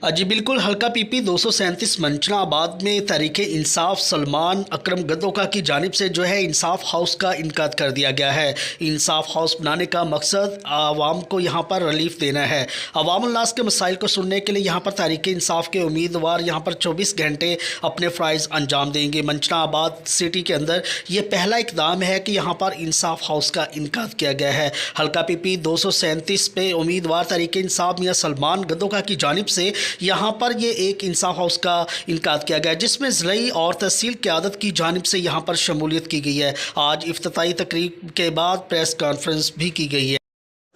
جی بالکل، حلقہ پی پی 237 منچنا آباد میں تحریک انصاف سلمان اکرم گدوکا کی جانب سے جو ہے انصاف ہاؤس کا انعقاد کر دیا گیا ہے۔ انصاف ہاؤس بنانے کا مقصد عوام کو یہاں پر ریلیف دینا ہے۔ عوام الناس کے مسائل کو سننے کے لیے یہاں پر تحریک انصاف کے امیدوار یہاں پر 24 گھنٹے اپنے فرائض انجام دیں گے۔ منچنا آباد سٹی کے اندر یہ پہلا اقدام ہے کہ یہاں پر انصاف ہاؤس کا انعقاد کیا گیا ہے۔ حلقہ پی پی 237 پہ امیدوار تحریک انصاف میاں سلمان گدوکا کی جانب سے یہاں پر یہ ایک انصاف ہاؤس کا انعقاد کیا گیا، جس میں ضلعی اور تحصیل قیادت کی جانب سے یہاں پر شمولیت کی گئی ہے۔ آج افتتاحی تقریب کے بعد پریس کانفرنس بھی کی گئی ہے۔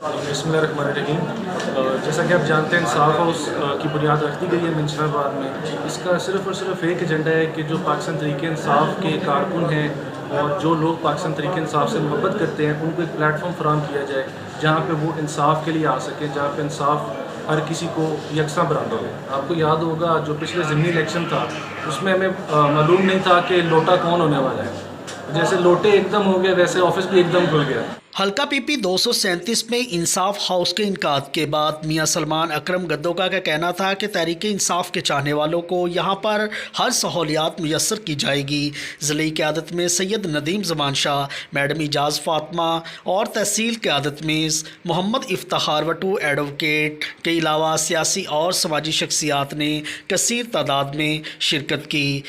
بسم اللہ الرحمن الرحیم۔ جیسا کہ آپ جانتے ہیں انصاف ہاؤس کی بنیاد رکھ دی گئی ہے منچنا آباد میں۔ اس کا صرف اور صرف ایک ایجنڈا ہے کہ جو پاکستان تحریک انصاف کے کارکن ہیں اور جو لوگ پاکستان تحریک انصاف سے محبت کرتے ہیں ان کو ایک پلیٹ فارم فراہم کیا جائے جہاں پہ وہ انصاف کے لیے آ سکیں، جہاں پہ انصاف ہر کسی کو یکساں برابر ہو۔ آپ کو یاد ہوگا جو پچھلے ضمنی الیکشن تھا اس میں ہمیں معلوم نہیں تھا کہ لوٹا کون ہونے والا ہے، جیسے لوٹے ایک دم ہو گئے ویسے آفس بھی ایک دم کھل گیا۔ حلقہ پی پی 237 میں انصاف ہاؤس کے انعقاد کے بعد میاں سلمان اکرم گدوکا کا کہنا تھا کہ تحریک انصاف کے چاہنے والوں کو یہاں پر ہر سہولیات میسر کی جائے گی۔ ضلعی قیادت میں سید ندیم زمان شاہ، میڈم اعجاز فاطمہ اور تحصیل قیادت میں محمد افتخار وٹو ایڈوکیٹ کے علاوہ سیاسی اور سماجی شخصیات نے کثیر تعداد میں شرکت کی۔